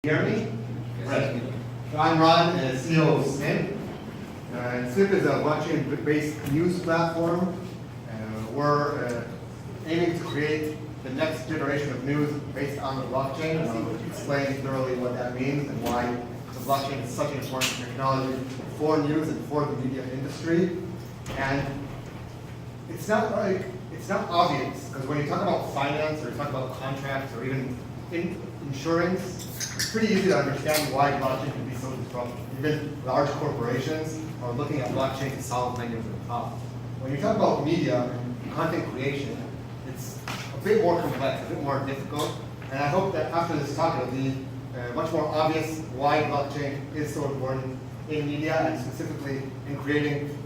Hear me? Right. So I'm Ron, CEO of Snip. Snip is a blockchain-based news platform. We're aiming to create the next generation of news based on the blockchain. And I'll explain thoroughly what that means and why the blockchain is such an important technology for news and for the media industry. And it's not obvious, because when you talk about finance or you talk about contracts or even insurance, it's pretty easy to understand why blockchain can be so disruptive. Even large corporations are looking at blockchain to solve many of their problems. When you talk about media and content creation, it's a bit more complex, a bit more difficult, and I hope that after this talk it'll be much more obvious why blockchain is so important in media and specifically in creating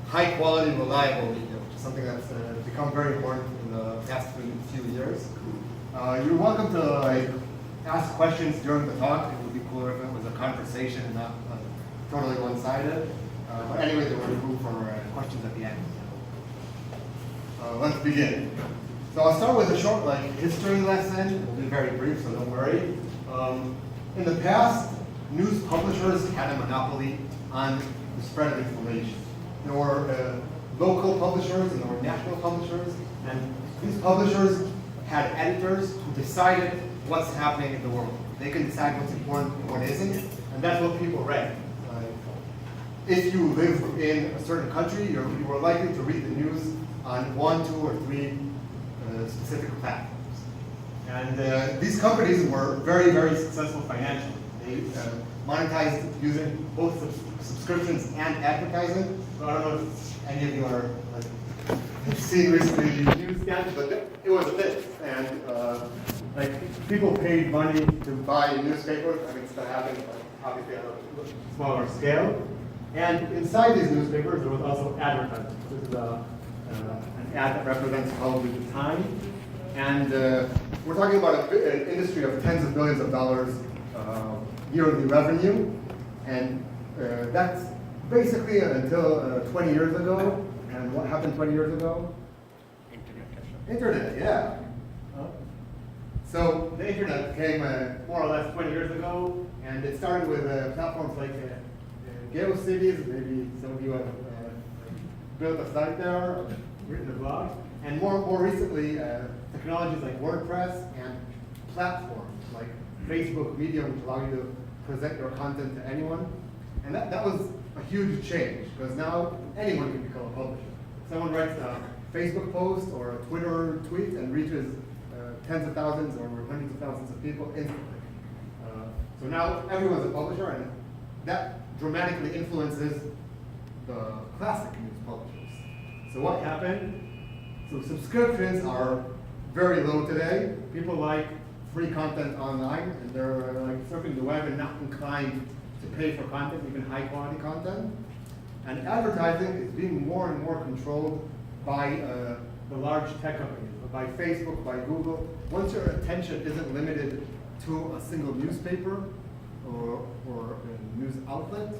high quality, reliable media, which is something that's become very important in the past few years. You're welcome to ask questions during the talk. It would be cooler if it was a conversation and not totally one-sided. But anyway, there will be room for questions at the end. Let's begin. So I'll start with a short history lesson. It will be very brief, so don't worry. In the past, news publishers had a monopoly on the spread of information. There were local publishers and there were national publishers, and these publishers had editors who decided what's happening in the world. They can decide what's important and what isn't, and that's what people read. If you live in a certain country, you were likely to read the news on 1, 2, or 3 specific platforms. And these companies were very, very successful financially. They monetized using both subscriptions and advertising. So I don't know if any of you are have seen recently the news scandal, but it was a bit. And people paid money to buy newspapers. I mean, it's still happening, but obviously on a smaller scale. And inside these newspapers, there was also advertising. This is an ad that represents probably the time. And we're talking about an industry of tens of billions of dollars yearly revenue. And that's basically until 20 years ago. And what happened 20 years ago? Internet, yeah. So the internet came more or less 20 years ago, and it started with platforms like GeoCities. Maybe some of you have built a site there, or written a blog. And more recently, technologies like WordPress and platforms like Facebook Media, which allow you to present your content to anyone. And that was a huge change, because now anyone can become a publisher. Someone writes a Facebook post or a Twitter tweet and reaches tens of thousands or hundreds of thousands of people instantly. So now everyone's a publisher, and that dramatically influences the classic news publishers. So what happened? So subscriptions are very low today. People like free content online, and they're surfing the web and not inclined to pay for content, even high quality content. And advertising is being more and more controlled by the large tech companies, by Facebook, by Google. Once your attention isn't limited to a single newspaper or a news outlet,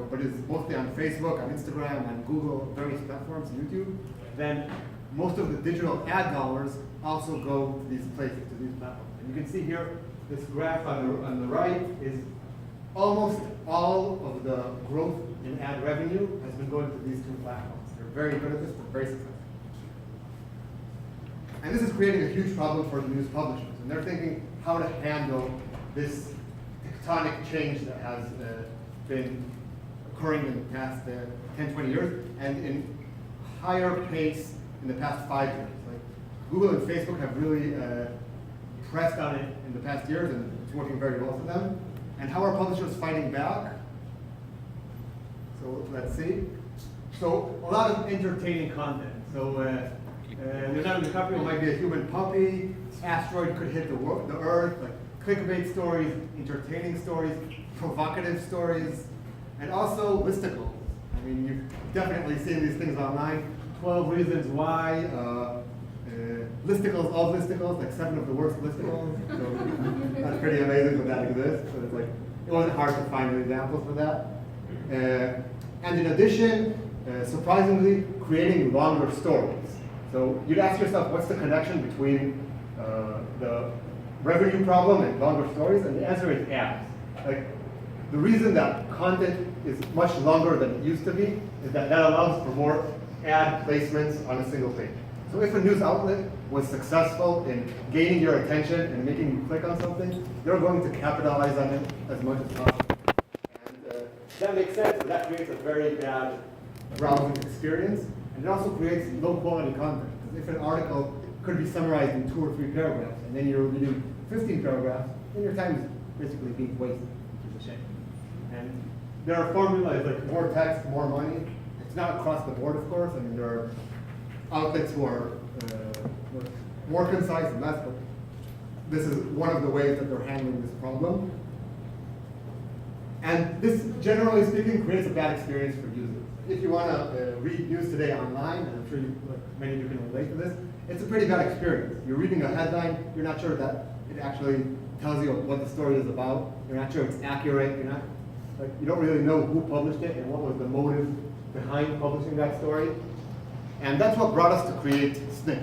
but is mostly on Facebook, on Instagram, on Google, various platforms, YouTube, then most of the digital ad dollars also go to these places, to these platforms. And you can see here, this graph on the right is almost all of the growth in ad revenue has been going to these two platforms. They're very good at this, they're very successful. And this is creating a huge problem for the news publishers. And they're thinking how to handle this tectonic change that has been occurring in the past 10, 20 years, and in higher pace in the past 5 years. Like Google and Facebook have really pressed on it in the past years, and it's working very well for them. And how are publishers fighting back? So let's see. So a lot of entertaining content. So Leonardo DiCaprio might be a human puppy. Asteroid could hit the Earth. Like clickbait stories, entertaining stories, provocative stories, and also listicles. I mean, you've definitely seen these things online. 12 reasons why. Listicles of listicles, like 7 of the worst listicles. So that's pretty amazing that that exists. So it's it wasn't hard to find examples for that. And in addition, surprisingly, creating longer stories. So you'd ask yourself, what's the connection between the revenue problem and longer stories? And the answer is ads. Like, the reason that content is much longer than it used to be is that allows for more ad placements on a single page. So if a news outlet was successful in gaining your attention and making you click on something, they're going to capitalize on it as much as possible. And that makes sense, but that creates a very bad browsing experience. And it also creates low quality content. Because if an article could be summarized in 2 or 3 paragraphs, and then you're reading 15 paragraphs, then your time is basically being wasted, which is a shame. And there are formulas like more text, more money. It's not across the board, of course. I mean, there are outlets who are more concise and less, but this is one of the ways that they're handling this problem. And this, generally speaking, creates a bad experience for users. If you want to read news today online, and I'm sure many of you can relate to this, it's a pretty bad experience. You're reading a headline, you're not sure that it actually tells you what the story is about. You're not sure it's accurate. You don't really know who published it and what was the motive behind publishing that story. And that's what brought us to create Snip.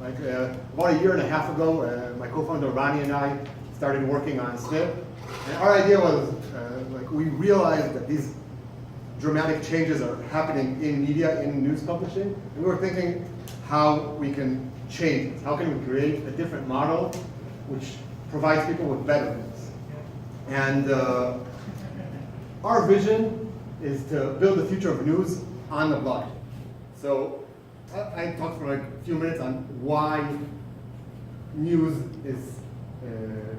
Like about 1.5 years ago, my co-founder Ronnie and I started working on Snip. And our idea was, we realized that these dramatic changes are happening in media, in news publishing. And we were thinking how we can change this. How can we create a different model which provides people with better news? And our vision is to build the future of news on the blockchain. So I talked for like a few minutes on why news is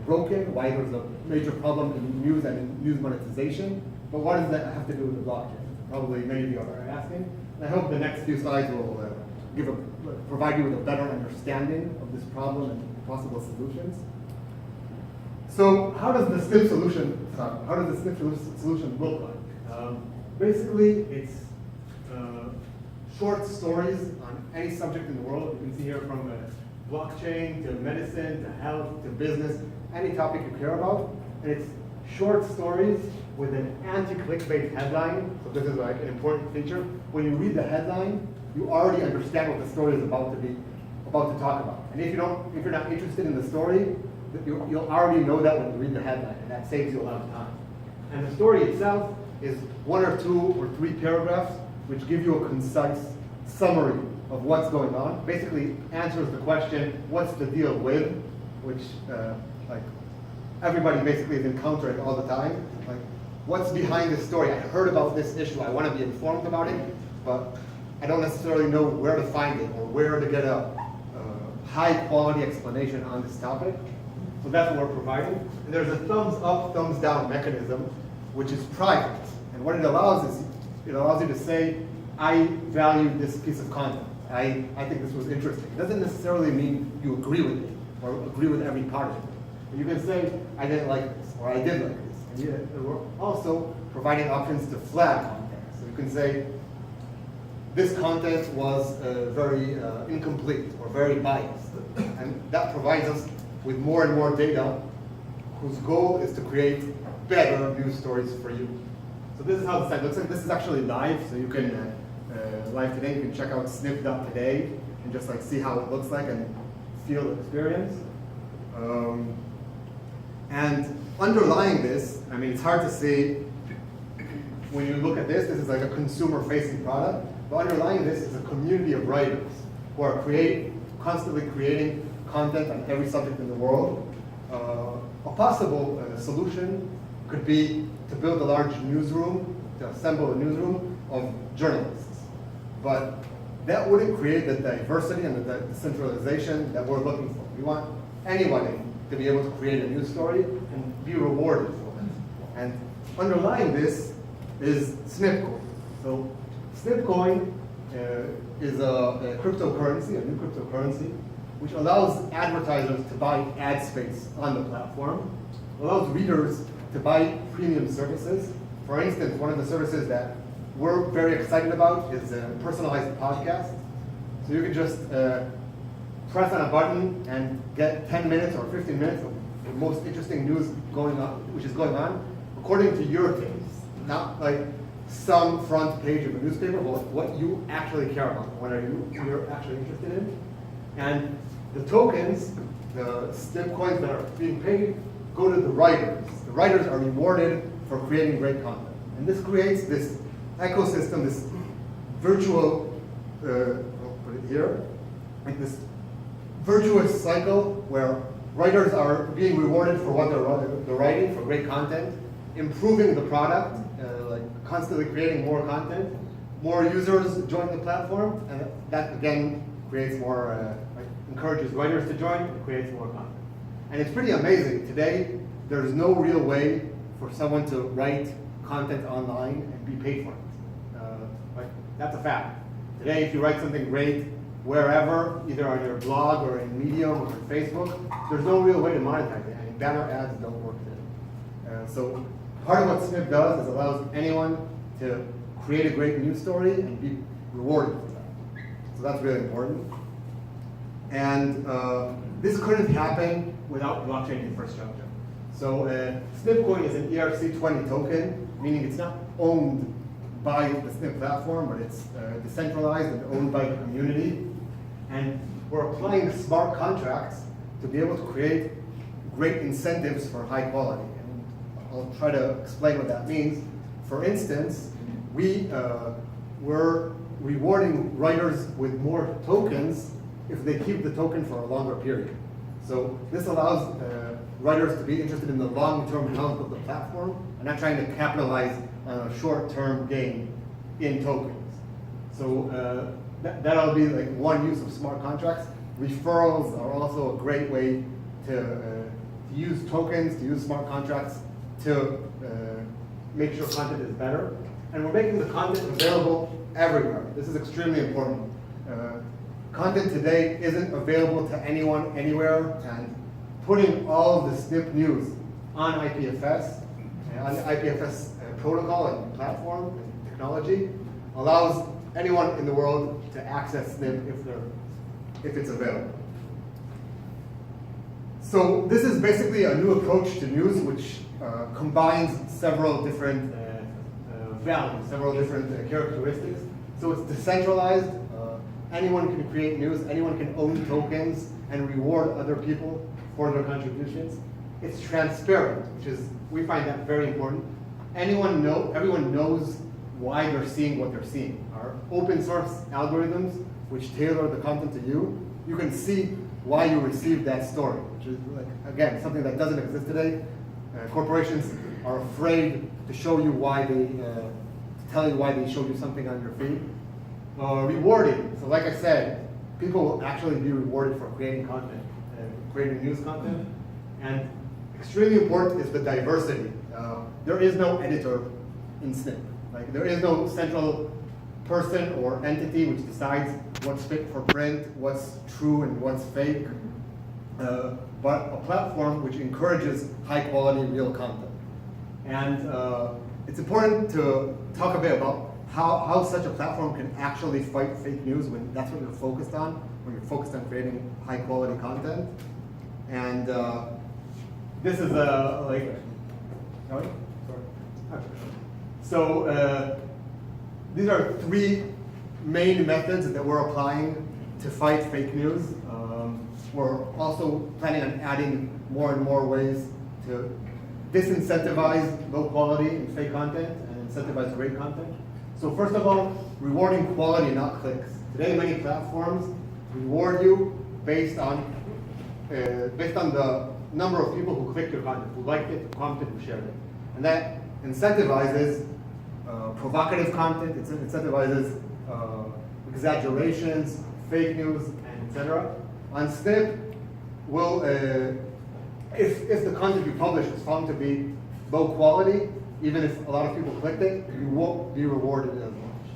broken, why there's a major problem in news and in news monetization. But what does that have to do with the blockchain? Probably many of you are asking. And I hope the next few slides will provide you with a better understanding of this problem and possible solutions. So how does the Snip solution look like? Basically, it's short stories on any subject in the world. You can see here from blockchain to medicine to health to business, any topic you care about. And it's short stories with an anti-clickbait headline. So this is like an important feature. When you read the headline, you already understand what the story is about to talk about. And if you're not interested in the story, you'll already know that when you read the headline, and that saves you a lot of time. And the story itself is 1 or 2 or 3 paragraphs which give you a concise summary of what's going on. Basically answers the question, what's the deal with, which everybody basically is encountering all the time. Like, what's behind this story? I heard about this issue, I want to be informed about it, but I don't necessarily know where to find it or where to get a high quality explanation on this topic. So that's what we're providing. And there's a thumbs up, thumbs down mechanism, which is private. And what it allows is, it allows you to say, I value this piece of content. I think this was interesting. It doesn't necessarily mean you agree with it or agree with every part of it. But you can say, I didn't like this, or I did like this. And we're also providing options to flag content. So you can say, this content was very incomplete or very biased. And that provides us with more and more data whose goal is to create better news stories for you. So this is how the site looks like. This is actually live, so you can, live today, you can check out snip.today and just like see how it looks like and feel the experience. And underlying this, I mean, it's hard to see when you look at this is like a consumer-facing product, but underlying this is a community of writers who are constantly creating content on every subject in the world. A possible solution could be to build a large newsroom, to assemble a newsroom of journalists. But that wouldn't create the diversity and the decentralization that we're looking for. We want anybody to be able to create a news story and be rewarded for it. And underlying this is Snipcoin. So Snipcoin is a cryptocurrency, a new cryptocurrency, which allows advertisers to buy ad space on the platform, allows readers to buy premium services. For instance, one of the services that we're very excited about is a personalized podcast. So you can just press on a button and get 10 minutes or 15 minutes of the most interesting news which is going on, according to your taste. Not like some front page of a newspaper, but what you actually care about, what you're actually interested in. And the tokens the Snip coins that are being paid go to the writers. The writers are rewarded for creating great content. And this creates this ecosystem, this virtual, I'll put it here, like this virtuous cycle where writers are being rewarded for what they're writing, for great content, improving the product, like constantly creating more content. More users join the platform, and that again creates more, encourages writers to join and creates more content. And it's pretty amazing. Today, there's no real way for someone to write content online and be paid for it. That's a fact. Today, if you write something great wherever, either on your blog or in Medium or on Facebook, there's no real way to monetize it. And banner ads don't work today. So part of what Snip does is allows anyone to create a great news story and be rewarded for that. So that's really important. And this couldn't happen without blockchain infrastructure. So Snipcoin is an ERC20 token, meaning it's not owned by the Snip platform, but it's decentralized and owned by the community. And we're applying smart contracts to be able to create great incentives for high quality. And I'll try to explain what that means. For instance, we're rewarding writers with more tokens if they keep the token for a longer period. So this allows writers to be interested in the long-term health of the platform and not trying to capitalize on a short-term gain in tokens. So that'll be like one use of smart contracts. Referrals are also a great way to use tokens, to use smart contracts to make sure content is better. And we're making the content available everywhere. This is extremely important. Content today isn't available to anyone, anywhere, and putting all of the Snip news on IPFS, on the IPFS protocol and platform and technology, allows anyone in the world to access Snip if it's available. So this is basically a new approach to news which combines several different values, several different characteristics. So it's decentralized. Anyone can create news. Anyone can own tokens and reward other people for their contributions. It's transparent, which is, we find that very important. Everyone knows why they're seeing what they're seeing. Our open source algorithms, which tailor the content to you, you can see why you received that story, which is, like, again, something that doesn't exist today. Corporations are afraid to show you why to tell you why they showed you something on your feed. Rewarding. So like I said, people will actually be rewarded for creating content, creating news content. And extremely important is the diversity. There is no editor in Snip. Like, there is no central person or entity which decides what's fit for print, what's true and what's fake, but a platform which encourages high quality, real content. And it's important to talk a bit about how such a platform can actually fight fake news when that's what you're focused on, when you're focused on creating high quality content. And this is sorry? So these are three main methods that we're applying to fight fake news. We're also planning on adding more and more ways to disincentivize low quality and fake content and incentivize great content. So first of all, rewarding quality, not clicks. Today, many platforms reward you based on the number of people who clicked your content, who liked it, who commented, who shared it. And that incentivizes provocative content, it incentivizes exaggerations, fake news, and etc. On Snip, if the content you publish is found to be low quality, even if a lot of people clicked it, you won't be rewarded as much.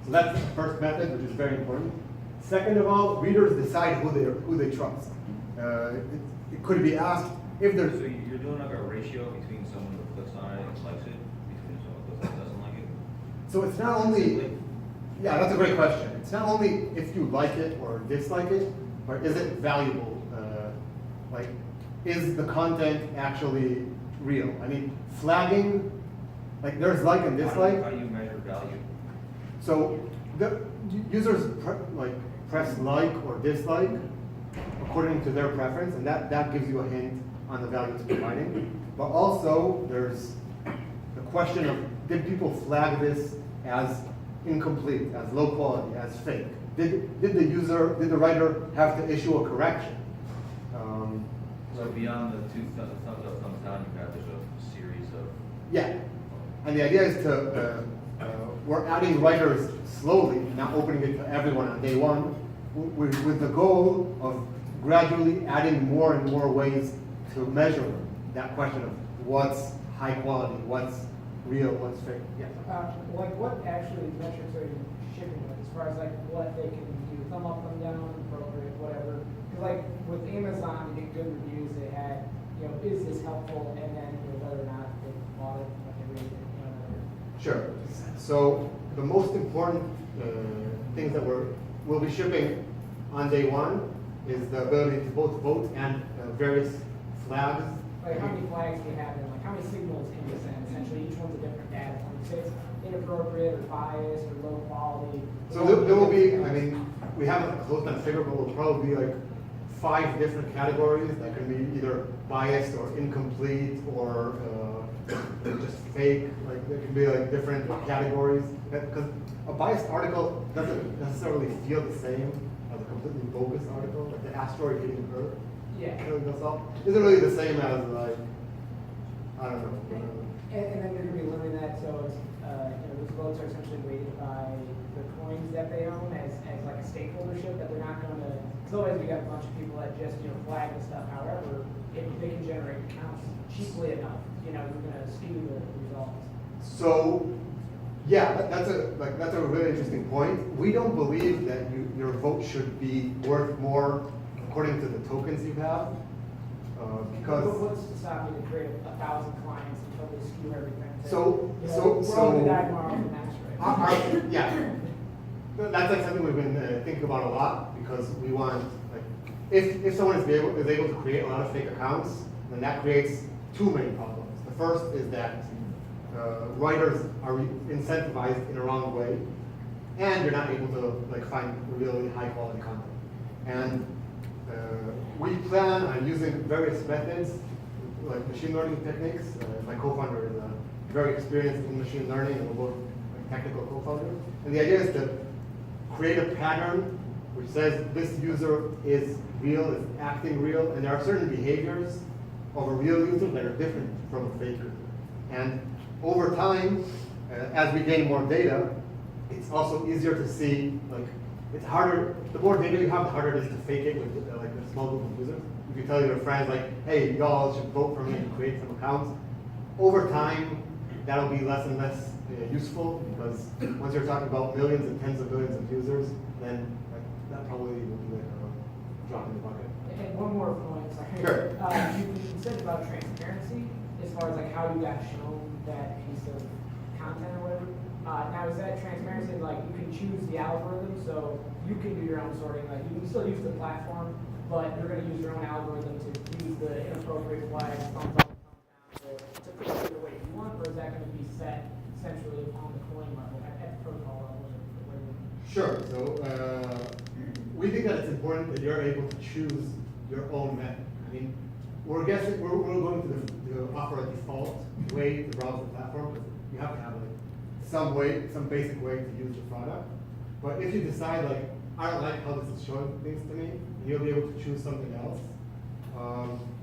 So that's the first method, which is very important. Second of all, readers decide who they trust. It could be asked if there's... So you're doing like a ratio between someone who clicks on it and likes it, between someone who clicks on it and doesn't like it? So it's not only... Yeah, that's a great question. It's not only if you like it or dislike it, but is it valuable? Is the content actually real? I mean, flagging, like there's like and dislike. How do you measure value? So the users press like or dislike according to their preference, and that gives you a hint on the value it's providing. But also, there's the question of, did people flag this as incomplete, as low quality, as fake? Did the writer have to issue a correction? So beyond the two thumbs up, thumbs down, you have a series of. Yeah, and the idea is to, we're adding writers slowly, not opening it to everyone on day one, with the goal of gradually adding more and more ways to measure that question of what's high quality, what's real, what's fake. Yeah. Like what actually metrics are you shipping with, as far as like what they can do, thumb up, thumb down, appropriate, whatever? Because like with Amazon, they get good reviews. They had, is this helpful, and then whether or not they bought it, like they rated it, whatever. Sure. So the most important things that we'll be shipping on day one is the ability to both vote and various flags. Like how many flags do you have, and like how many signals can you send? Essentially, each one's a different data point. Say it's inappropriate or biased or low quality. So there will be, I mean, we haven't closed on figure, but will probably be like 5 different categories that can be either biased or incomplete or just fake. Like there can be like different categories, because a biased article doesn't necessarily feel the same as a completely bogus article, like the asteroid hitting Earth. Yeah. Isn't really the same as like, I don't know. And then you're going to be limiting that, so it's, those votes are essentially weighted by the coins that they own as like a stakeholdership, that they're not going to, because otherwise we got a bunch of people that just, flag the stuff. However, if they can generate accounts cheaply enough, you're going to skew the results. So, yeah, that's a really interesting point. We don't believe that your vote should be worth more according to the tokens you have, because. What's to stop me to create 1,000 clients until they skew everything? We're all gonna die tomorrow from an asteroid. Yeah, that's like something we've been thinking about a lot, because we want, like, if someone is able to create a lot of fake accounts, then that creates 2 main problems. The first is that writers are incentivized in a wrong way, and you're not able to like find really high quality content. And we plan on using various methods, like machine learning techniques. My co-founder is very experienced in machine learning, and we're both like technical co-founders. And the idea is to create a pattern which says this user is real, is acting real, and there are certain behaviors of a real user that are different from a fake user. And over time, as we gain more data, it's also easier to see, like, it's harder, the more data you have, the harder it is to fake it with like a small group of users. If you tell your friends, like, hey, y'all should vote for me and create some accounts, over time, that'll be less and less useful, because once you're talking about millions and tens of millions of users, then like, that probably will be like a drop in the bucket. And one more point, sorry. Sure. You said about transparency, as far as like how you got shown that piece of content or whatever. Now is that transparency, like you can choose the algorithm, so you can do your own sorting, like you can still use the platform, but you're going to use your own algorithm to use the inappropriate flags, thumbs up, thumbs down, to put it the way you want, or is that going to be set centrally on the coin level, at the protocol level? Sure. So we think that it's important that you're able to choose your own method. I mean, we're going to offer a default way to browse the platform, because you have to have like some basic way to use the product. But if you decide, like, I don't like how this is showing things to me, you'll be able to choose something else.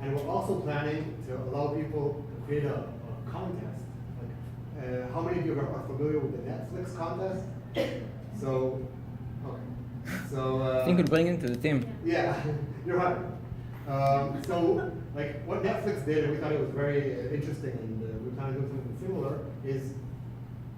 And we're also planning to allow people to create a contest. Like, how many of you are familiar with the Netflix contest? So, okay. So, I think we'll bring it to the team. yeah, you're right. So, like, what Netflix did, and we thought it was very interesting, and we plan to do something similar, is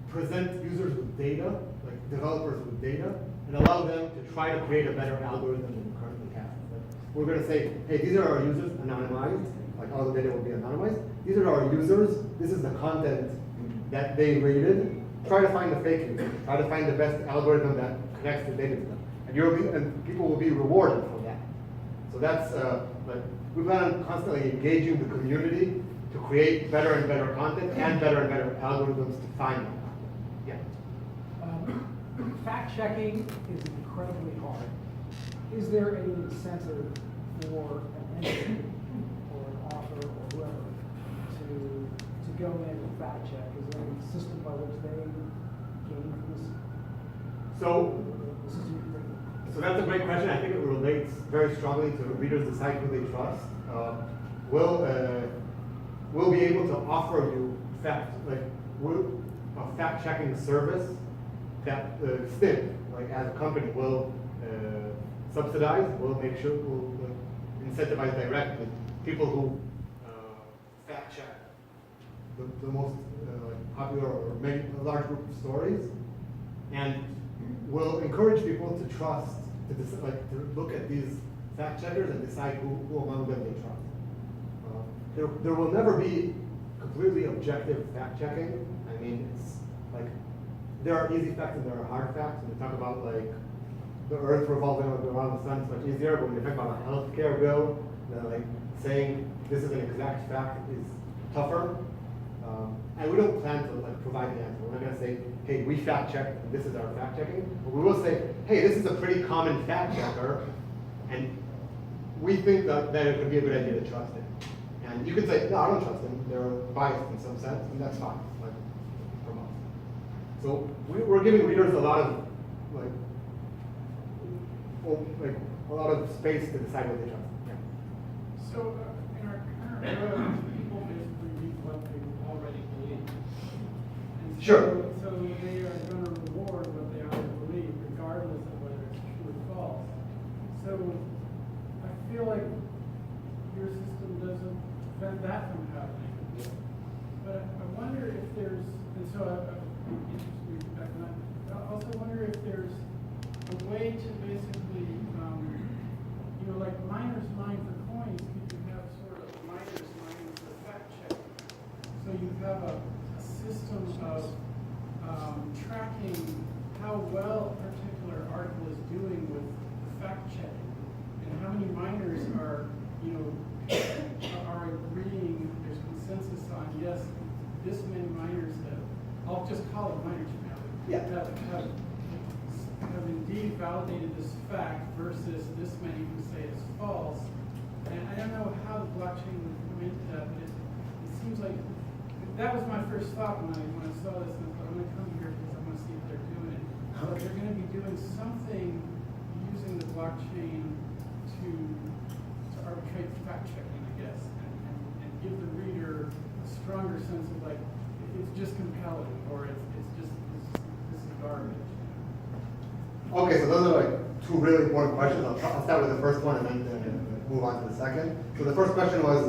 present users with data, like developers with data, and allow them to try to create a better algorithm than we currently have. Like, we're going to say, hey, these are our users, anonymized, like all the data will be anonymized. These are our users, this is the content that they rated. Try to find the fake user, try to find the best algorithm that connects the data to them. And people will be rewarded for that. So that's, like, we plan on constantly engaging the community to create better and better content and better algorithms to find them. Yeah. Fact checking is incredibly hard. Is there a center for an entity or an author or whoever to go in and fact check? Is there a system by which they gain from this? So, The system you bring? so that's a great question. I think it relates very strongly to readers decide who they trust. We'll be able to offer you a fact-checking service that Snip, like as a company, will subsidize. We'll make sure we'll incentivize directly people who fact check the most popular or a large group of stories, and we'll encourage people to trust to look at these fact checkers and decide who among them they trust. There will never be completely objective fact checking. I mean, it's like there are easy facts and there are hard facts. When you talk about like the Earth revolving around the sun, it's much easier. But when you talk about a healthcare bill, then like saying this is an exact fact is tougher. And we don't plan to like provide the answer. We're not going to say, hey, we fact checked and this is our fact checking. But we will say, hey, this is a pretty common fact checker, and we think that it could be a good idea to trust it. And you could say, no, I don't trust them. They're biased in some sense, and that's fine, like, from us. So we're giving readers a lot of, a lot of space to decide what they trust. Yeah. So in our current world, people basically read what they already believe. And Sure. So they are going to reward what they already believe, regardless of whether it's true or false. So I feel like your system doesn't prevent that from happening. But I wonder if there's, and so I'm interested in back on that. I also wonder if there's a way to basically, like miner's mine for coins, you can have sort of miner's mine for fact checking. So you have a system of tracking how well a particular article is doing with fact checking, and how many miners are agreeing, there's consensus on, yes, this many miners I'll just call it miners now, have indeed validated this fact versus this many who say it's false. And I don't know how the blockchain would come into that, but it seems like that was my first thought when I saw this, and I thought, I'm going to come here because I want to see if they're doing it. But they're going to be doing something using the blockchain to arbitrate fact checking, I guess, and give the reader a stronger sense of like, it's just compelling, or it's just this is garbage. Okay, so those are like two really important questions. I'll start with the first one and then move on to the second. So the first question was,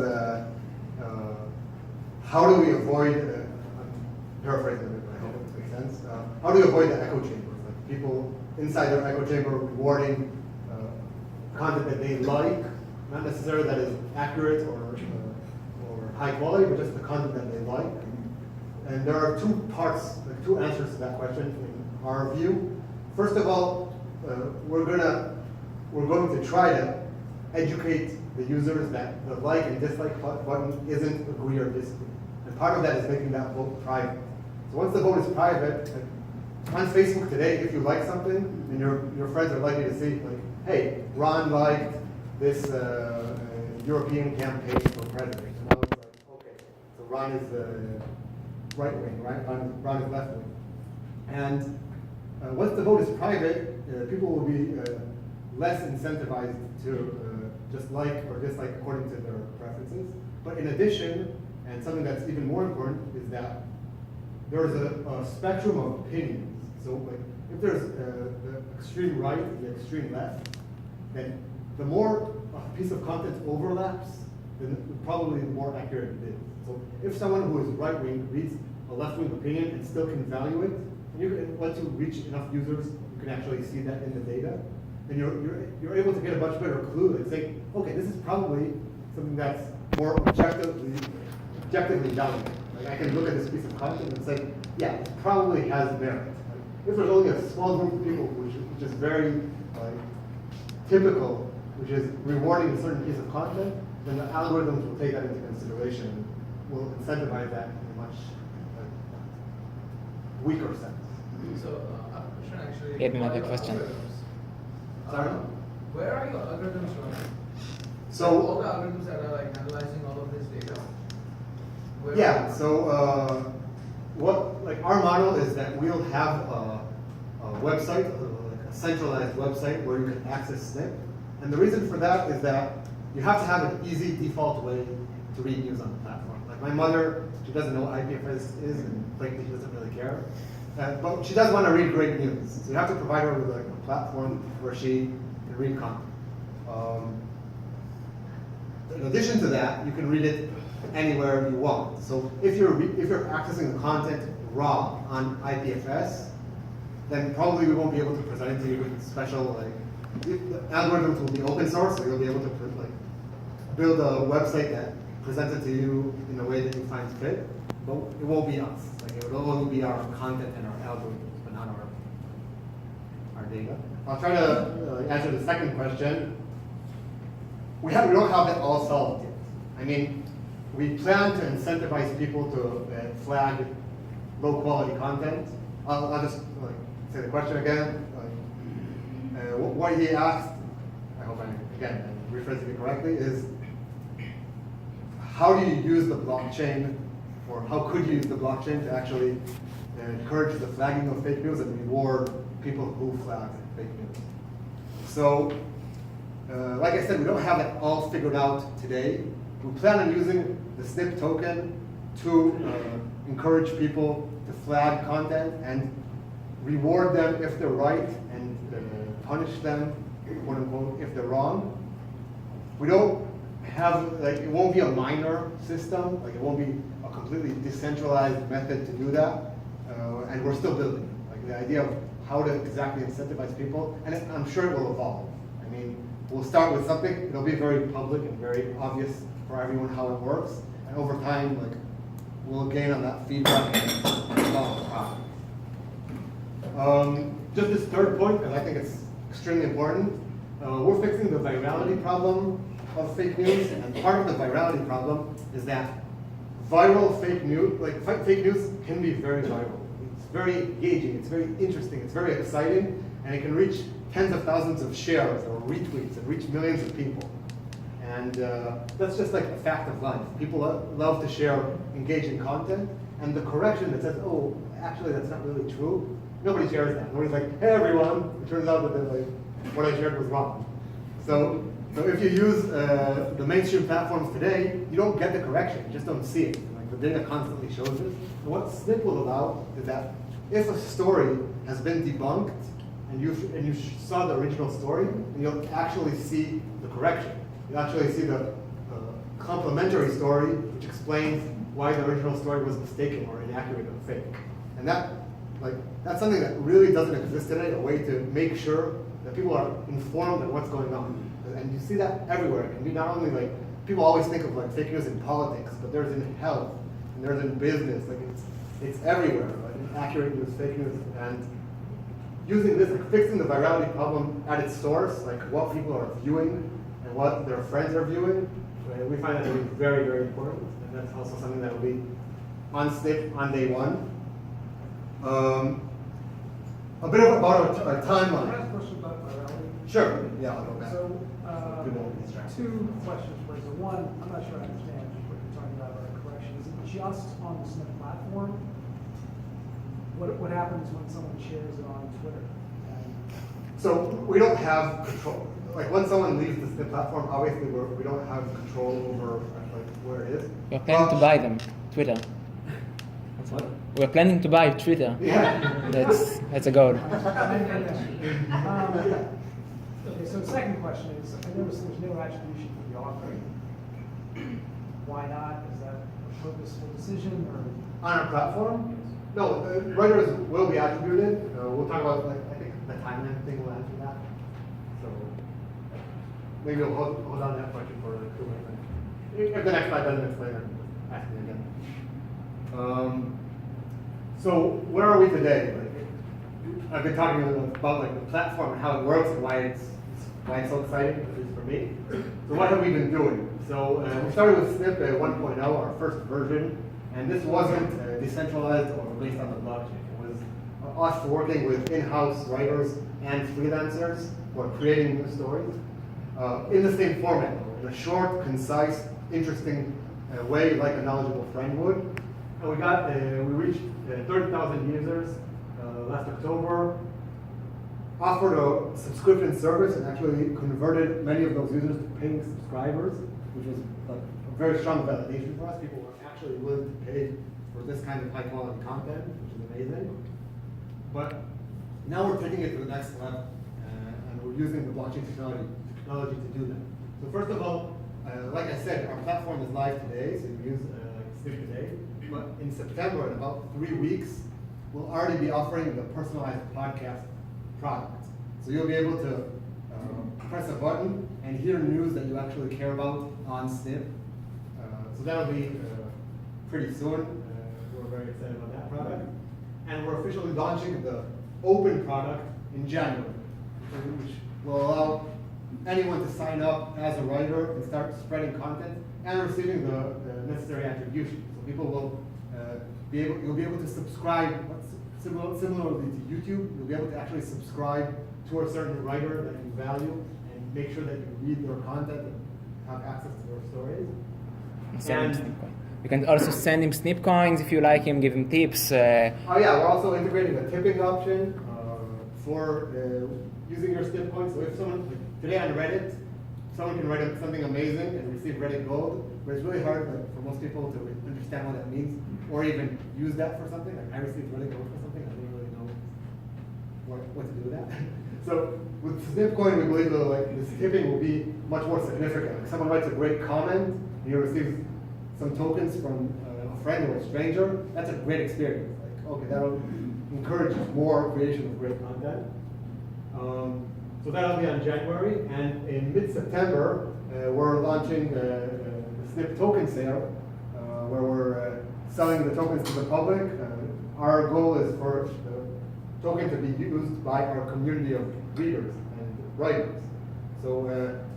how do we avoid, I'm paraphrasing a bit, but I hope it makes sense. How do we avoid the echo chambers? Like people inside their echo chamber rewarding content that they like, not necessarily that is accurate or high quality, but just the content that they like. And there are two parts, like two answers to that question in our view. First of all, we're going to try to educate the users that the like and dislike button isn't agree or disagree. And part of that is making that vote private. So once the vote is private, on Facebook today, if you like something, then your friends are likely to see, like, hey, Ron liked this European campaign for president. And now it's like, okay, so Ron is right wing, right? Ron is left wing. And once the vote is private, people will be less incentivized to just like or dislike according to their preferences. But in addition, and something that's even more important, is that there's a spectrum of opinions. So like, if there's the extreme right and the extreme left, then the more a piece of content overlaps, then probably the more accurate it is. So if someone who is right-wing reads a left-wing opinion and still can value it, and once you reach enough users, you can actually see that in the data, and you're able to get a much better clue and say, okay, this is probably something that's more objectively valued. Like I can look at this piece of content and say, yeah, it probably has merit. If there's only a small group of people which is very typical, which is rewarding a certain piece of content, then the algorithms will take that into consideration and will incentivize that in a much weaker sense. So, a question actually. Yet another question. Algorithms. Sorry? Where are your algorithms running? So all the algorithms that are like analyzing all of this data. where- yeah, so our model is that we'll have a website, like a centralized website where you can access Snip. And the reason for that is that you have to have an easy default way to read news on the platform. Like my mother, she doesn't know what IPFS is, and frankly, she doesn't really care. But she does want to read great news. So you have to provide her with like a platform where she can read content. In addition to that, you can read it anywhere you want. So if you're accessing the content raw on IPFS, then probably we won't be able to present it to you with special the algorithms will be open source, so you'll be able to build a website that presents it to you in a way that you find fit. But it won't be us. Like it will only be our content and our algorithms, but not our data. I'll try to answer the second question. We don't have that all solved yet. I mean, we plan to incentivize people to flag low quality content. I'll just say the question again. What he asked, I hope I'm rephrasing it correctly, is how do you use the blockchain, or how could you use the blockchain to actually encourage the flagging of fake news and reward people who flag fake news? So, like I said, we don't have it all figured out today. We plan on using the Snip token to encourage people to flag content and reward them if they're right and punish them, quote unquote, if they're wrong. We don't have, it won't be a minor system, it won't be a completely decentralized method to do that, and we're still building. The idea of how to exactly incentivize people, and I'm sure it will evolve. I mean, we'll start with something, it'll be very public and very obvious for everyone how it works, and over time, we'll gain on that feedback and develop the product. Just this third point, because I think it's extremely important, we're fixing the virality problem of fake news, and part of the virality problem is that viral fake news, fake news can be very viral. It's very engaging, it's very interesting, it's very exciting, and it can reach tens of thousands of shares or retweets and reach millions of people. And that's just like a fact of life. People love to share engaging content, and the correction that says, oh, actually that's not really true, nobody shares that. Nobody's like, hey everyone, it turns out that what I shared was wrong. So if you use the mainstream platforms today, you don't get the correction, you just don't see it. The data constantly shows it. And what Snip will allow is that if a story has been debunked and you saw the original story, and you'll actually see the correction. You'll actually see the complementary story, which explains why the original story was mistaken or inaccurate or fake. And that's something that really doesn't exist today, a way to make sure that people are informed of what's going on. And you see that everywhere. It can be not only people always think of fake news in politics, but there's in health, and there's in business, it's everywhere, accurate news, fake news, and using this, fixing the virality problem at its source, what people are viewing and what their friends are viewing, we find that to be very, very important, and that's also something that will be on Snip on day one. A bit about our timeline. Can I ask a question about virality? Sure, yeah, I'll go back. So, Good one, distraction. two questions for you. One, I'm not sure I understand what you're talking about correction. Is it just on the Snip platform? What happens when someone shares it on Twitter? So we don't have control. Once someone leaves the Snip platform, obviously we don't have control over where it is. We're planning to buy them, Twitter. What? We're planning to buy Twitter. Yeah. That's a goal. Okay, so the second question is, I noticed there's no attribution for the author. Why not? Is that a purposeful decision or? On our platform? No, writers will be attributed. We'll talk about, I think the timeline thing will answer that. So maybe we'll hold on to that question for 2 minutes. If the next slide doesn't explain it, ask me again. So where are we today? I've been talking about the platform and how it works and why it's so exciting, at least for me. So what have we been doing? So we started with Snip 1.0, our first version, and this wasn't decentralized or based on the blockchain. It was us working with in-house writers and freelancers who are creating new stories in the same format. in a short, concise, interesting way, like a knowledgeable friend would. And we reached 30,000 users last October. Offered a subscription service and actually converted many of those users to paying subscribers, which was a very strong validation for us. People were actually willing to pay for this kind of high quality content, which is amazing. But now we're taking it to the next level, and we're using the blockchain technology to do that. So first of all, like I said, our platform is live today, so you can use Snip today. But in September, in about 3 weeks, we'll already be offering the personalized podcast product. So you'll be able to press a button and hear news that you actually care about on Snip. So that'll be pretty soon. We're very excited about that product. And we're officially launching the open product in January, which will allow anyone to sign up as a writer and start spreading content and receiving the necessary attribution. So people will you'll be able to subscribe, similarly to YouTube, you'll be able to actually subscribe to a certain writer that you value and make sure that you read their content and have access to their stories. Send him Snip coin. You can also send him Snip coins if you like him, give him tips. Oh yeah, we're also integrating a tipping option for using your Snip coins. So if someone, today on Reddit, someone can write something amazing and receive Reddit Gold, but it's really hard for most people to understand what that means or even use that for something. Like I received Reddit Gold for something, I didn't really know what to do with that. So with Snip coin, we believe that this tipping will be much more significant. Like someone writes a great comment, and you receive some tokens from a friend or a stranger. That's a great experience. Like okay, that'll encourage more creation of great content. So that'll be on January, and in mid-September, we're launching the Snip token sale, where we're selling the tokens to the public. Our goal is for the token to be used by our community of readers and writers. So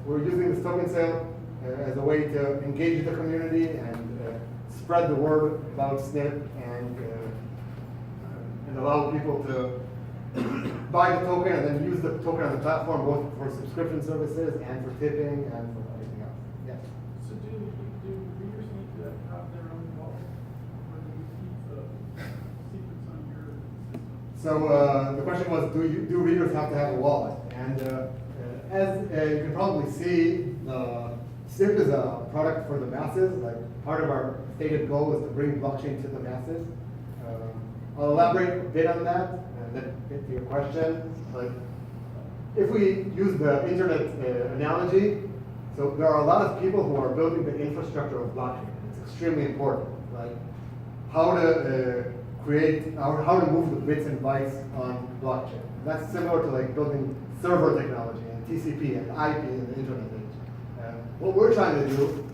we're using this token sale as a way to engage the community and spread the word about Snip and allow people to buy the token and then use the token on the platform both for subscription services and for tipping and for everything else. Yes. So do readers need to have their own wallet, or do you keep the secrets on your system? So the question was, do readers have to have a wallet? And as you can probably see, Snip is a product for the masses. Like part of our stated goal is to bring blockchain to the masses. I'll elaborate a bit on that. To your question, like if we use the internet analogy, so there are a lot of people who are building the infrastructure of blockchain. It's extremely important, like how to how to move the bits and bytes on blockchain. That's similar to like building server technology and TCP and IP in the internet age. What we're trying to do